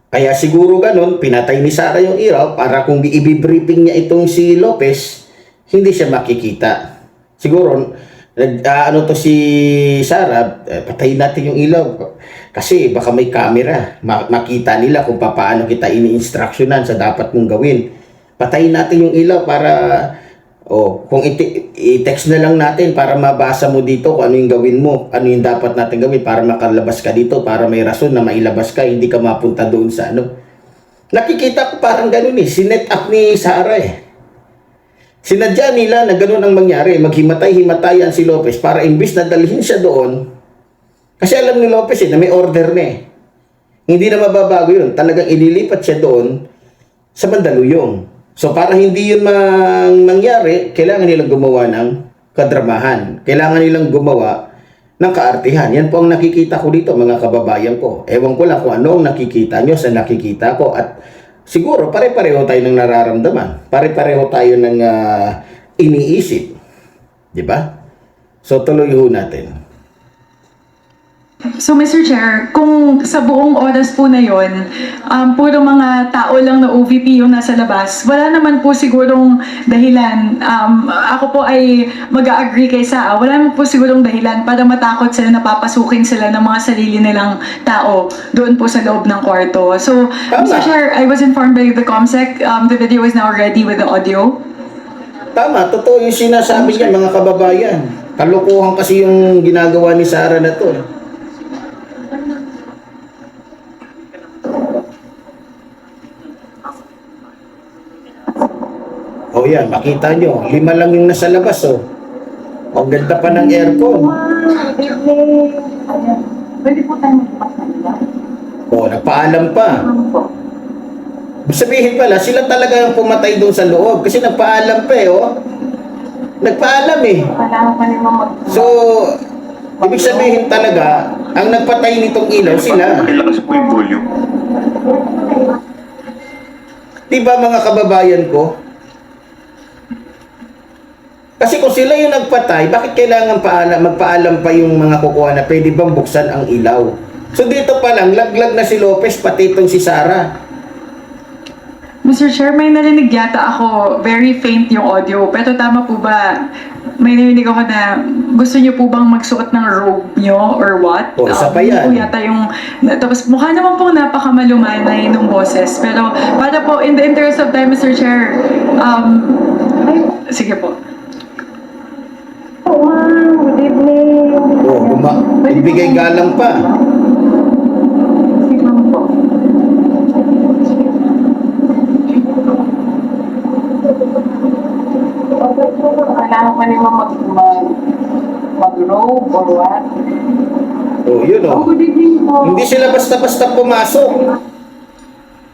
B: Kaya siguro ganun, pinatay ni Sarah yung ilaw para kung i-briefing niya itong si Lopez, hindi siya makikita. Siguro, si Sarah, patayin natin yung ilaw. Kasi baka may camera, makita nila kung paano kita ini-instructionan sa dapat mong gawin. Patayin natin yung ilaw para, kung i-text na lang natin para mabasa mo dito kung ano yung gawin mo, ano yung dapat natin gawin para makalabas ka dito, para may rason na mailabas ka, hindi ka mapunta doon sa Nakikita ko parang ganun eh. Sinet up ni Sara eh. Sinadya nila na ganun ang mangyari. Maghimatay-himatayan si Lopez para imbis na dalhin siya doon. Kasi alam ni Lopez eh, na may order na eh. Hindi na mababago yun. Talagang ililipat siya doon sa Mandaluyong. So para hindi yun mangyari, kailangan nilang gumawa ng kadramahan. Kailangan nilang gumawa ng kaartihan. Yan po ang nakikita ko dito, mga kababayan ko. Ewan ko lang kung ano ang nakikita nyo sa nakikita ko. At siguro, pare-pareho tayo ng nararamdaman. Pare-pareho tayo ng iniisip. Di ba? So, tuloy ho natin.
D: So, Mr. Chair, kung sa buong oras po na yon, puro mga tao lang na OVP yung nasa labas, wala naman po sigurong dahilan. Ako po ay mag-agree kay Saa. Wala naman po sigurong dahilan para matakot sila na papasukin sila ng mga sarili nilang tao doon po sa loob ng kwarto. So,
B: Tama.
D: Mr. Chair, I was informed by the COMSEC. The video is now ready with the audio.
B: Tama, totoo yung sinasabi niya, mga kababayan. Kalukuhan kasi yung ginagawa ni Sara na to. O yan, makita nyo, 5 lang yung nasa labas, oh. Ang ganda pa ng aircon.
D: Pwede po tayo magpapalala.
B: O, nagpaalam pa. Sabihin pala, sila talaga yung pumatay doon sa loob. Kasi nagpaalam pa eh, oh. Nagpaalam eh.
D: Kailangan pa naman
B: So, ibig sabihin talaga, ang nagpatay nitong ilaw sila.
C: Pakilakas po yung volume.
B: Diba mga kababayan ko? Kasi kung sila yung nagpatay, bakit kailangan magpaalam pa yung mga kukuha na pwede bang buksan ang ilaw? So dito pa lang, laglag na si Lopez, pati itong si Sara.
D: Mr. Chair, may narinig yata ako, very faint yung audio, pero tama po ba, may narinig ako na gusto niyo po bang magsuot ng robe niyo or what?
B: O, isa pa yan.
D: Yun po yata yung, tapos mukha naman po napakamalumanay nung boses, pero para po, in the interest of time, Mr. Chair, sige po.
G: Good evening.
B: O, ibigay galang pa.
D: Sige po.
G: Okay, so kailangan pa naman mag-robe or what?
B: O, yun o.
G: Good evening po.
B: Hindi sila basta-basta pumasok.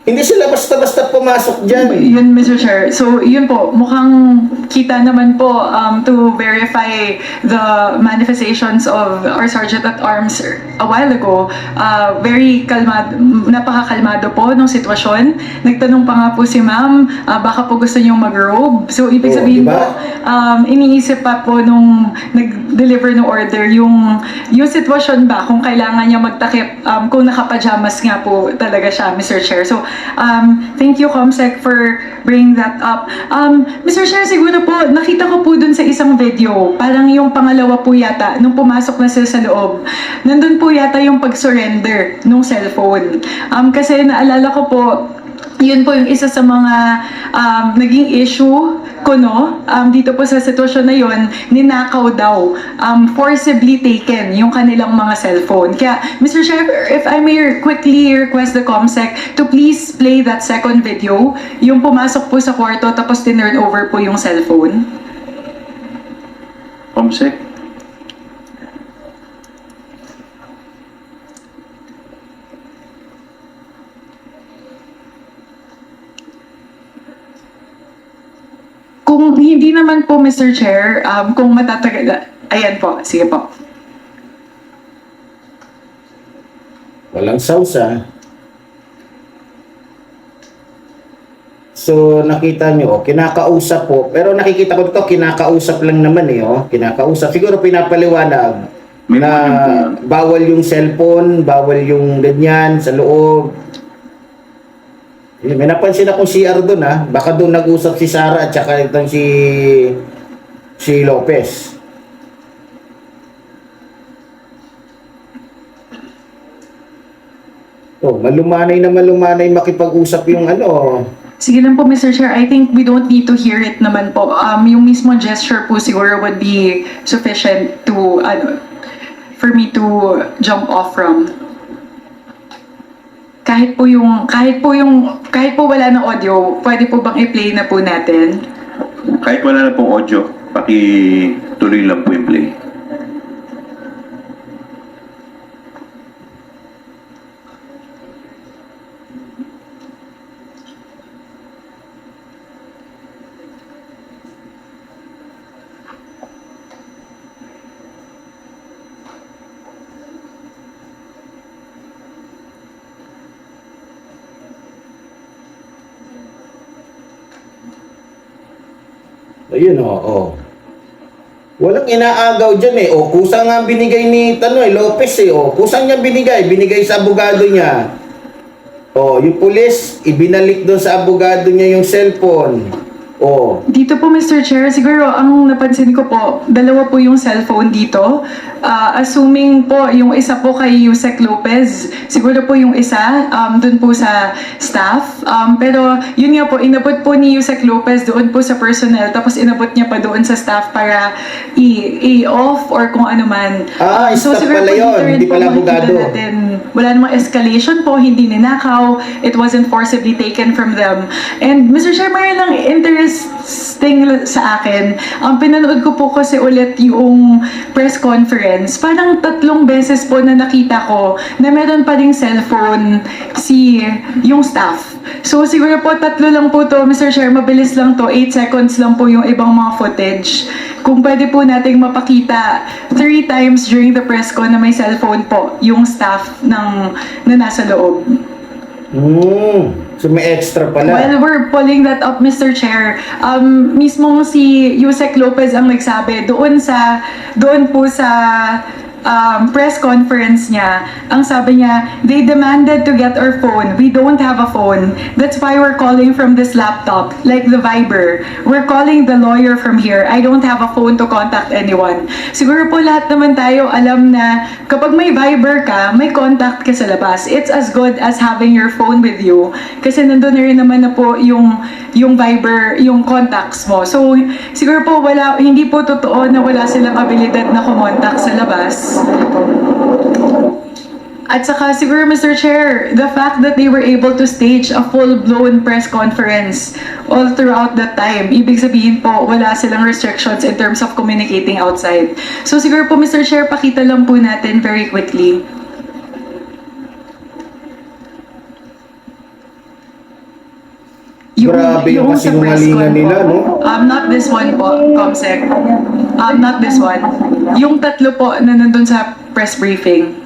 B: Hindi sila basta-basta pumasok dyan.
D: Yun, Mr. Chair. So, yun po, mukhang kita naman po to verify the manifestations of our Sergeant at Arms a while ago. Very kalmado, napakakalmado po ng sitwasyon. Nagtanong pa nga po si ma'am, baka po gusto niyong mag-robe. So, ibig
B: Oo,
D: sabihin
B: diba?
D: po, iniisip pa po nung nag-deliver ng order yung sitwasyon ba, kung kailangan niya magtakip, kung nakapajamas nga po talaga siya, Mr. Chair. So, thank you, COMSEC, for bringing that up. Mr. Chair, siguro po, nakita ko po dun sa isang video, parang yung pangalawa po yata, nung pumasok na sila sa loob, nandun po yata yung pag-surrender nung cellphone. Kasi naalala ko po, yun po yung isa sa mga naging issue ko, no? Dito po sa sitwasyon na yun, ninakaw daw, forcibly taken yung kanilang mga cellphone. Kaya, Mr. Chair, if I may quickly request the COMSEC to please play that second video, yung pumasok po sa kwarto tapos tinurn over po yung cellphone.
C: Comsec?
D: Kung hindi naman po, Mr. Chair, kung matatagal, ayan po, sige po.
B: Walang sausa. So, nakita nyo, kinakausap po. Pero nakikita ko dito, kinakausap lang naman eh. Oh. Kinakausap. Siguro pinapaliwanag
C: May
B: na
C: volume po yan.
B: bawal yung cellphone, bawal yung ganyan sa loob. May napansin akong CR doon ha. Baka doon nag-usap si Sara at saka itong si Lopez. Oh, malumanay na malumanay makipag-usap yung ano.
D: Sige lang po, Mr. Chair. I think we don't need to hear it naman po. Yung mismo gesture po siguro would be sufficient to, for me to jump off from. kahit po wala ng audio, pwede po bang i-play na po natin?
C: Kahit wala na pong audio, pakituloy lang po yung play.
B: Ayun Walang inaagaw dyan eh. Kusa nga ang binigay ni Lopez eh. Kusa niya binigay sa abogado niya. Yung pulis, ibinalik doon sa abogado niya yung cellphone.
D: Dito po, Mr. Chair, siguro ang napansin ko po, dalawa po yung cellphone dito. Assuming po, yung isa po kay Yusek Lopez, siguro po yung isa, dun po sa staff. Pero yun nga po, inabot po ni Yusek Lopez doon po sa personnel, tapos inabot niya pa doon sa staff para i-off or kung ano man.
B: Staff
D: siguro
B: pala
D: po
B: yun,
D: dito rin
B: hindi
D: po
B: pala
D: makikita
B: abogado.
D: natin, wala namang escalation po, hindi ninakaw, it wasn't forcibly taken from them. And Mr. Chair, mayroon lang interesting sa akin. Pinanood ko po kasi ulit yung press conference. Parang 3 beses po na nakita ko na meron pa ring cellphone yung staff. So siguro po 3 lang po to, Mr. Chair, mabilis lang to, 8 seconds lang po yung ibang mga footage. Kung pwede po nating mapakita 3 times during the press con na may cellphone po yung staff na nasa loob.
B: So may extra pala.
D: While we're pulling that up, Mr. Chair, mismong si Yusek Lopez ang nagsabi doon po sa press conference niya, ang sabi niya, they demanded to get our phone. We don't have a phone. That's why we're calling from this laptop, like the Viber. We're calling the lawyer from here. I don't have a phone to contact anyone. Siguro po lahat naman tayo alam na kapag may Viber ka, may contact ka sa labas. It's as good as having your phone with you. Kasi nandun na rin naman na po yung Viber, yung contacts mo. So, siguro po hindi po totoo na wala silang abilidad na kumontak sa labas. At saka siguro, Mr. Chair, the fact that they were able to stage a full-blown press conference all throughout that time, ibig sabihin po, wala silang restrictions in terms of communicating outside. So siguro po, Mr. Chair, pakita lang po natin very quickly.
B: Grabe yung
D: sa press
B: kasinungalingan
D: con
B: nila,
D: po.
B: no?
D: Not this one po, Comsec. Not this one. Yung 3 po na nandun sa press briefing.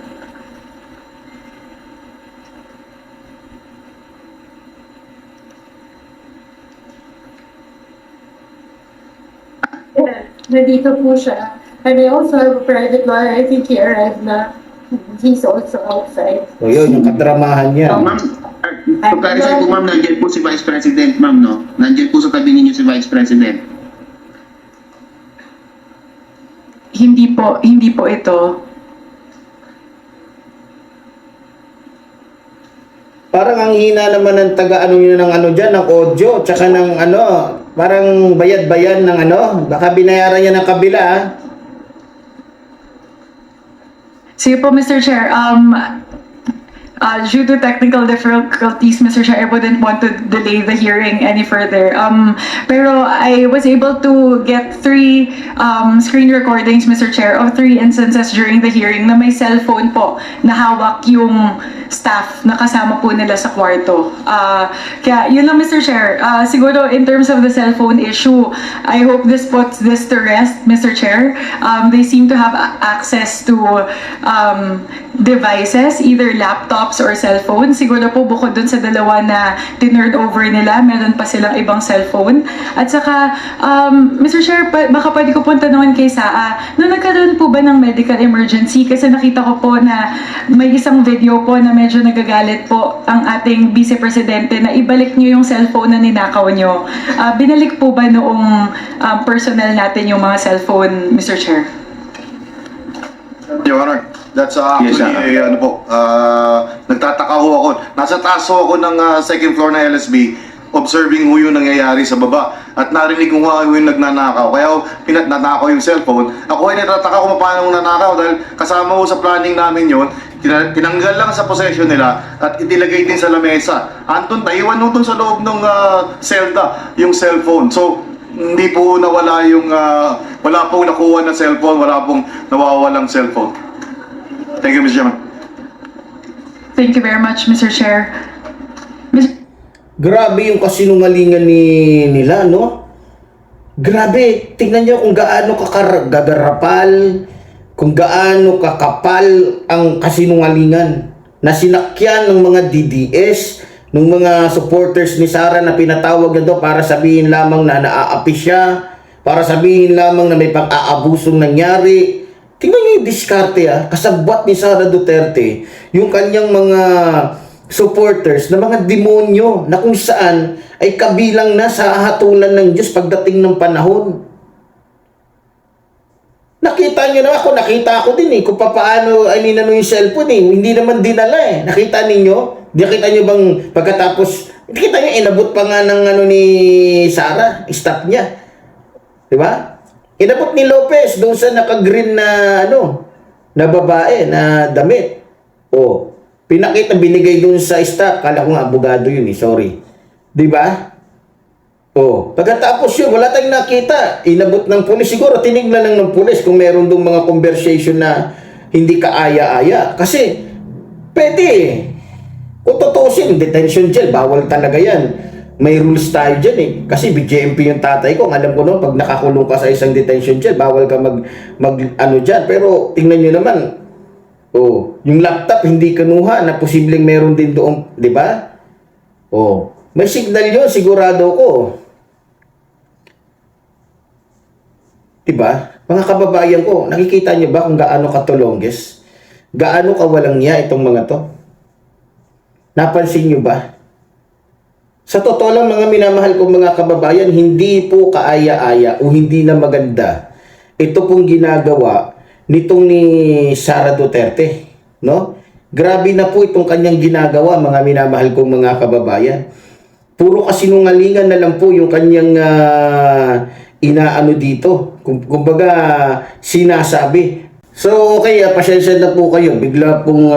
G: Nandito po siya. And I also have a private lawyer. I think he arrived na. He's also outside.
B: Yun, yung kadramahan niya.
H: Ma'am, pagkarisay po ma'am, nandiyan po si Vice President ma'am, no? Nandiyan po sa tabi ninyo si Vice President.
D: Hindi po ito.
B: Parang ang hina naman ng ng audio, tsaka ng parang bayad-bayan ng baka binayaran niya ng kabila.
D: Sige po, Mr. Chair. Due to technical difficulties, Mr. Chair, I wouldn't want to delay the hearing any further. Pero I was able to get 3 screen recordings, Mr. Chair, of 3 instances during the hearing na may cellphone po na hawak yung staff na kasama po nila sa kwarto. Kaya yun lang, Mr. Chair. Siguro in terms of the cellphone issue, I hope this puts this to rest, Mr. Chair. They seem to have access to devices, either laptops or cellphone. Siguro po bukod dun sa dalawa na tinurn over nila, meron pa silang ibang cellphone. At saka, Mr. Chair, baka pwede ko pong tanungin kay Saa, nung nagkaroon po ba ng medical emergency? Kasi nakita ko po na may isang video po na medyo nagagalit po ang ating Vice Presidente na ibalik niyo yung cellphone na ninakaw niyo. Binalik po ba noong personnel natin yung mga cellphone, Mr. Chair?
E: Your Honor, that's actually,
C: Yes,
E: nagtataka ho ako. Nasa taas ho ako ng second floor na LSB, observing ho yung nangyayari sa baba. At narinig ko nga yung nagnanakaw. Kaya ho, pinatnanakaw yung cellphone. Ako ay natataka kung paano nanakaw dahil kasama ho sa planning namin yon tinanggal lang sa possession nila at itilagay din sa lamesa. Anton, naiwan nung sa loob ng selda yung cellphone. So, hindi po nawala yung, wala pong nakuha na cellphone, wala pong nawawalang cellphone. Thank you, Mr. Chairman.
D: Thank you very much, Mr. Chair.
B: Grabe yung kasinungalingan nila, no? Grabe, tingnan nyo kung gaano gagarapal, kung gaano kakapal ang kasinungalingan na sinakyan ng mga DDS, ng mga supporters ni Sara na pinatawag na daw para sabihin lamang na naaapi siya, para sabihin lamang na may pang-aabusong nangyari. Tingnan nyo yung diskarte, kasabwat ni Sara Duterte, yung kanyang mga supporters na mga demonyo na kung saan ay kabilang na sa hatulan ng Diyos pagdating ng panahon. Nakita nyo na ako, nakita ko din kung paano ay ninano yung cellphone hindi naman dinala Nakita ninyo? Nakita nyo bang pagkatapos, nakita nyo inabot pa nga ng ni Sara, stop niya. Diba? Inabot ni Lopez doon sa naka-green na na babae na damit. Pinakita, binigay doon sa staff. Kala ko nga abogado yun sorry. Diba? Pagkatapos yun, wala tayong nakita. Inabot ng pulis. Siguro tinignan lang ng pulis kung meron doon mga conversation na hindi kaaya-aya. Kasi, pwede Kung tutusin, detention jail, bawal talaga yan. May rules tayo dyan Kasi BJMP yung tatay ko. Alam ko noon, pag nakakulong ka sa isang detention jail, bawal ka mag dyan. Pero, tingnan nyo naman, yung laptop hindi kinuha na posibleng meron din doon, di ba? May signal yun, sigurado ko. Di ba? Mga kababayan ko, nakikita nyo ba kung gaano katulongges? Gaano kawalang niya itong mga to? Napansin nyo ba? Sa totoo lang mga minamahal kong mga kababayan, hindi po kaaya-aya o hindi na maganda ito pong ginagawa nitong ni Sara Duterte, no? Grabe na po itong kanyang ginagawa, mga minamahal kong mga kababayan. Puro kasinungalingan na lang po yung kanyang inaano dito. Kumbaga, sinasabi. So, okay, pasensya na po kayo. Bigla pong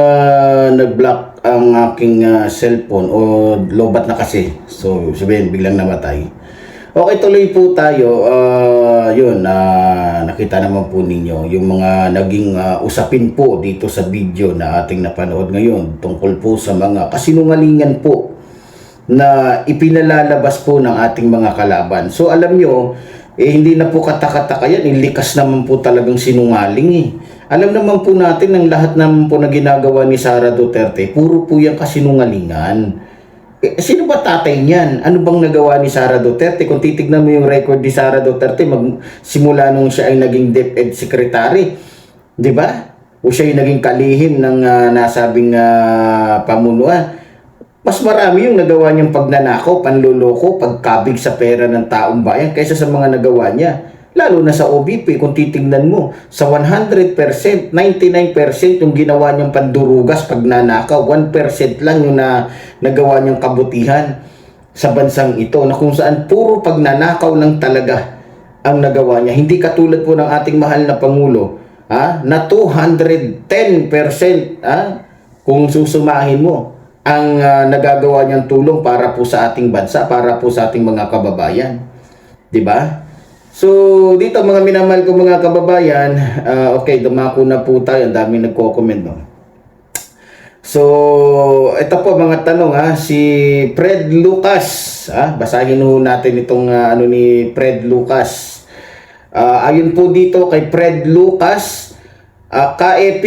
B: nag-block ang aking cellphone o lobat na kasi. So, sabihin, biglang namatay. Okay, tuloy po tayo. Nakita naman po ninyo yung mga naging usapin po dito sa video na ating napanood ngayon tungkol po sa mga kasinungalingan po na ipinalalabas po ng ating mga kalaban. So, alam nyo, hindi na po katakataka yan. Likas naman po talagang sinungaling Alam naman po natin ang lahat naman po na ginagawa ni Sara Duterte, puro po yung kasinungalingan. Sino ba tatay niyan? Ano bang nagawa ni Sara Duterte? Kung titignan mo yung record ni Sara Duterte, simula nung siya ay naging DepEd Secretary, di ba? O siya ay naging kalihim ng nasabing pamunuan. Mas marami yung nagawa niyang pagnanakaw, panloloko, pagkabig sa pera ng taong bayan kaysa sa mga nagawa niya. Lalo na sa OVP, kung titignan mo, sa 100%, 99% yung ginawa niyang pandurugas, pagnanakaw, 1% lang yung nagawa niyang kabutihan sa bansang ito, na kung saan puro pagnanakaw lang talaga ang nagawa niya. Hindi katulad po ng ating mahal na Pangulo, na 210%, kung susumahin mo, ang nagagawa niyang tulong para po sa ating bansa, para po sa ating mga kababayan. Diba? So, dito mga minamahal ko mga kababayan, okay, dumako na po tayo. Ang daming nagko-comment, no? So, ito po mga tanong, si Fred Lucas, basahin ho natin itong ni Fred Lucas. Ayun po dito kay Fred Lucas, KEP,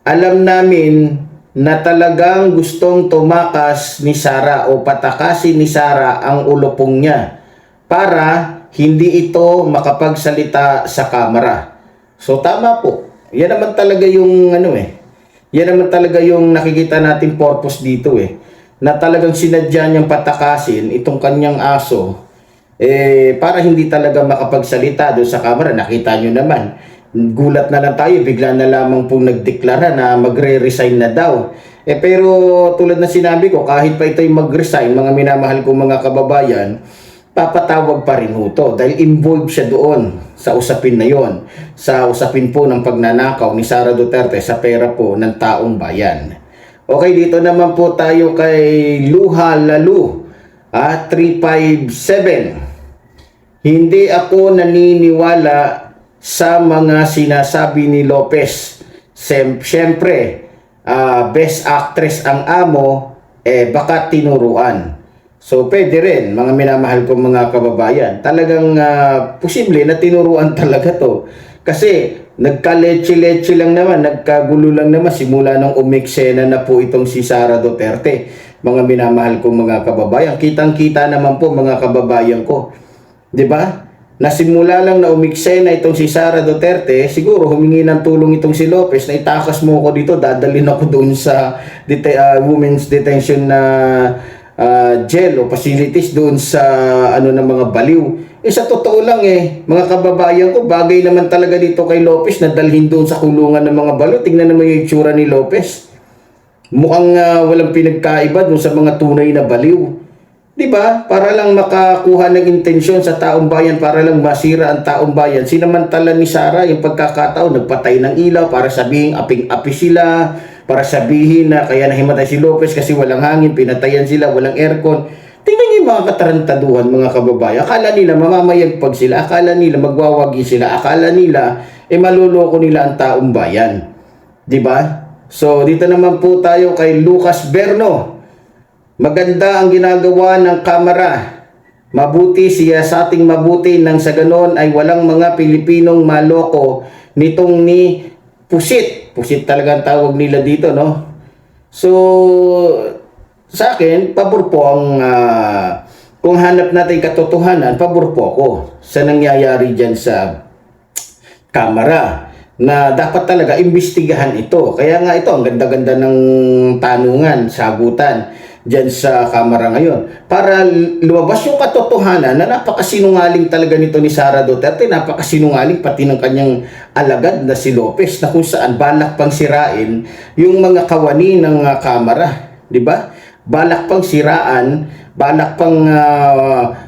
B: alam namin na talagang gustong tumakas ni Sara o patakasin ni Sara ang ulupong niya para hindi ito makapagsalita sa kamera. So tama po. Yan naman talaga yung yan naman talaga yung nakikita natin purpose dito na talagang sinadya niyang patakasin itong kanyang aso para hindi talaga makapagsalita doon sa kamera. Nakita niyo naman. Gulat na lang tayo, bigla na lamang pong nagdeklara na magre-resign na daw. Pero tulad na sinabi ko, kahit pa ito'y mag-resign, mga minamahal kong mga kababayan, papatawag pa rin ho to dahil involved siya doon sa usapin na yon, sa usapin po ng pagnanakaw ni Sara Duterte sa pera po ng taong bayan. Okay, dito naman po tayo kay Luha Lalu 357. Hindi ako naniniwala sa mga sinasabi ni Lopez. Siyempre, best actress ang amo, baka tinuruan. So, pwede rin, mga minamahal kong mga kababayan. Talagang posible na tinuruan talaga to. Kasi, nagka-leche-leche lang naman, nagkagulo lang naman, simula nung umiksena na po itong si Sara Duterte. Mga minamahal kong mga kababayan. Kitang-kita naman po, mga kababayan ko. 'Di ba? Nasimula lang na umiksena itong si Sara Duterte, siguro humingi ng tulong itong si Lopez na itakas mo ako dito, dadalhin ako doon sa women's detention na jail o facilities doon sa ng mga baliw. Sa totoo lang mga kababayan ko, bagay naman talaga dito kay Lopez na dalhin doon sa kulungan ng mga baliw. Tingnan naman yung itsura ni Lopez. Mukhang walang pinagkaiba doon sa mga tunay na baliw. 'Di ba? Para lang makakuha ng intensyon sa taong bayan, para lang masira ang taong bayan. Sinamantala ni Sara yung pagkakataon, nagpatay ng ilaw para sabihin aping-api sila, para sabihin na kaya nahimatay si Lopez kasi walang hangin, pinatayan sila, walang aircon. Tingnan niyo yung mga katarantaduhan, mga kababayan. Akala nila mamamayagpag sila, akala nila magwawagi sila, akala nila maluloko nila ang taong bayan. 'Di ba? So dito naman po tayo kay Lucas Berno. Maganda ang ginagawa ng Kamara. Mabuti siya sa ating mabuti nang sa ganon ay walang mga Pilipinong maloko nitong ni Pusit. Pusit talaga ang tawag nila dito, no? So, sa akin, pabor po ang kung hanap natin katotohanan, pabor po ako sa nangyayari dyan sa Kamara na dapat talaga imbestigahan ito. Kaya nga ito, ang ganda-ganda ng tanungan, sagutan dyan sa Kamara ngayon. Para lumabas yung katotohanan na napakasinungaling talaga nito ni Sara Duterte, napakasinungaling pati ng kanyang alagad na si Lopez na kung saan balak pang sirain yung mga kawani ng Kamara. Diba? Balak pang siraan, balak pang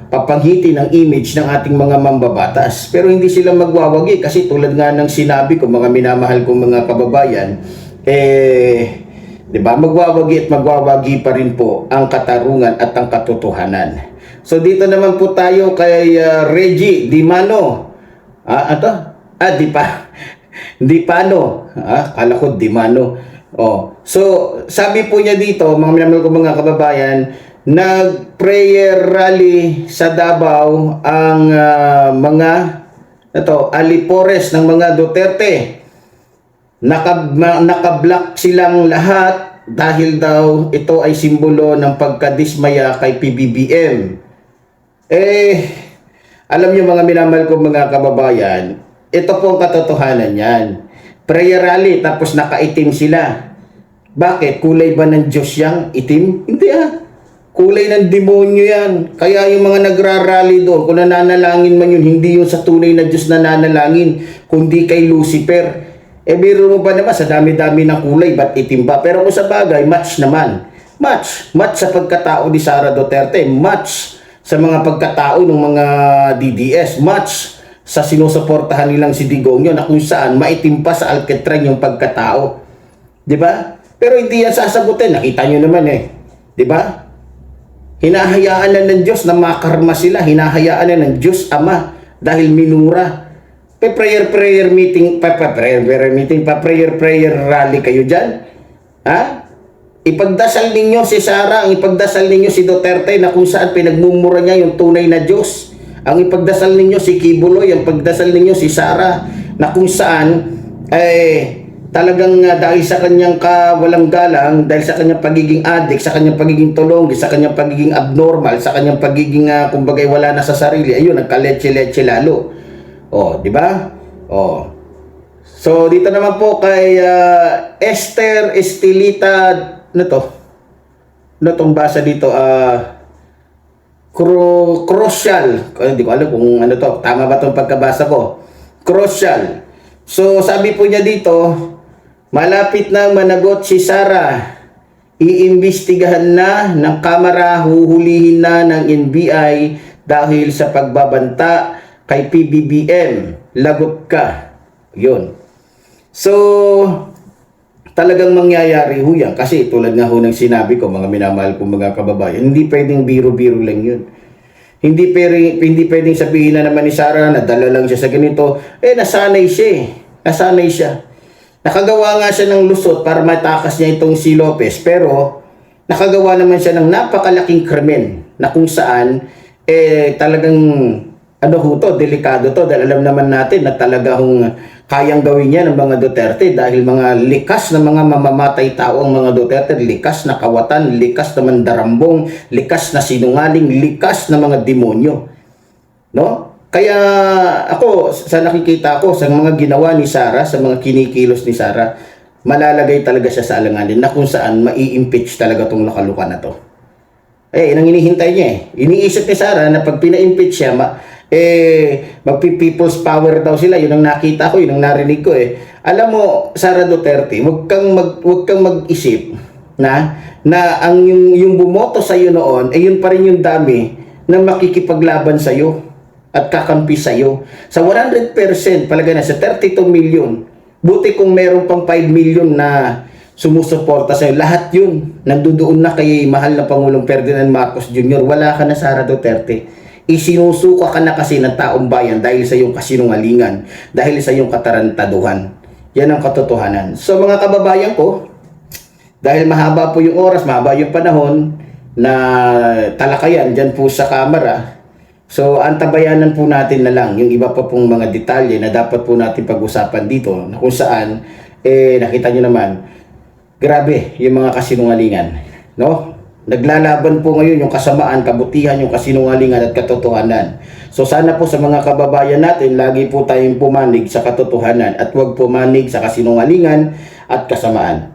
B: papanghitin ang image ng ating mga mambabatas. Pero hindi sila magwawagi kasi tulad nga ng sinabi ko, mga minamahal kong mga kababayan, diba? Magwawagi at magwawagi pa rin po ang katarungan at ang katotohanan. So dito naman po tayo kay Reggie Dimano. Dipano. Kala ko Dimano. So sabi po niya dito, mga minamahal ko mga kababayan, nag-prayer rally sa Davao ang mga alipores ng mga Duterte. Nakablock silang lahat dahil daw ito ay simbolo ng pagkadismaya kay PBBM. Alam niyo mga minamahal ko mga kababayan, ito po ang katotohanan yan. Prayer rally tapos nakaitim sila. Bakit? Kulay ba ng Diyos yang itim? Hindi Kulay ng demonyo yan. Kaya yung mga nagrarally doon, kung nananalangin man yun, hindi yun sa tunay na Diyos na nanalangin, kundi kay Lucifer. Biro mo ba naman sa dami-dami ng kulay, ba't itim ba? Pero kung sa bagay, match naman. Match sa pagkatao ni Sara Duterte. Match sa mga pagkatao ng mga DDS. Match sa sinusuportahan nilang si Digongyo na kung saan maitim pa sa alketran yung pagkatao. Diba? Pero hindi yan sasagutin. Nakita nyo naman Diba? Hinahayaan na ng Diyos na makarma sila. Hinahayaan na ng Diyos Ama dahil minura. Prayer meeting, prayer rally kayo dyan. Ipagdasal ninyo si Sara, ang ipagdasal ninyo si Duterte na kung saan pinagmumura niya yung tunay na Diyos. Ang ipagdasal ninyo si Kibuloy, ang pagdasal ninyo si Sara na kung saan talagang dahil sa kanyang kawalang galang, dahil sa kanyang pagiging addict, sa kanyang pagiging tulonggi, sa kanyang pagiging abnormal, sa kanyang pagiging kumbaga wala na sa sarili, ayun, nagka-leche-leche lalo. Di ba? So dito naman po kay Esther Estilita, ano tong basa dito? Crucial. Hindi ko alam kung ano to. Tama ba tong pagkabasa ko? Crucial. So sabi po niya dito, malapit na managot si Sara. Iimbestigahan na ng Kamara, huhulihin na ng NBI dahil sa pagbabanta kay PBBM. Lagot ka. Yun. So, talagang mangyayari ho yan. Kasi tulad nga ho ng sinabi ko, mga minamahal ko mga kababayan, hindi pwedeng biro-biro lang yun. Hindi pwedeng sabihin na naman ni Sara na dala lang siya sa ganito. Nasanay siya eh. Nasanay siya. Nakagawa nga siya ng lusot para matakas niya itong si Lopez, pero nakagawa naman siya ng napakalaking krimen na kung saan talagang delikado to, dahil alam naman natin na talaga kayang gawin niya ng mga Duterte dahil mga likas na mga mamamatay tao ang mga Duterte, likas na kawatan, likas na mandarambong, likas na sinungaling, likas na mga demonyo. No? Kaya ako, sa nakikita ko, sa mga ginawa ni Sara, sa mga kinikilos ni Sara, malalagay talaga siya sa alanganin na kung saan mai-impeach talaga tong nakaluka na to. Yun ang inihintay niya eh. Iniisip ni Sara na pag pina-impeach siya, magpi-people's power daw sila. Yun ang nakita ko, yun ang narinig ko eh. Alam mo, Sara Duterte, wag kang mag-isip na ang yung bumoto sa iyo noon, yun pa rin yung dami na makikipaglaban sa iyo at kakampi sa iyo. Sa 100%, palagay na sa 32 million, buti kung meron pang 5 million na sumusuporta sa iyo. Lahat yun, nandoon na kay mahal na Pangulong Ferdinand Marcos Jr. Wala ka na, Sara Duterte. Isinusuka ka na kasi ng taong bayan dahil sa iyong kasinungalingan, dahil sa iyong katarantaduhan. Yan ang katotohanan. So mga kababayan ko, dahil mahaba po yung oras, mahaba yung panahon na talakayan dyan po sa kamera, so antabayanan po natin na lang yung iba pa pong mga detalye na dapat po natin pag-usapan dito, na kung saan, nakita nyo naman, grabe yung mga kasinungalingan, no? Naglalaban po ngayon yung kasamaan, kabutihan, yung kasinungalingan at katotohanan. So sana po sa mga kababayan natin, lagi po tayong pumanig sa katotohanan at huwag pumanig sa kasinungalingan at kasamaan.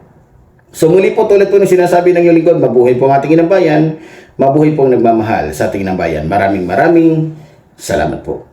B: So muli po, tulad po ng sinasabi ng iyong lingkod, mabuhay po ang ating inang bayan, mabuhay po ang nagmamahal sa ating inang bayan. Maraming salamat po.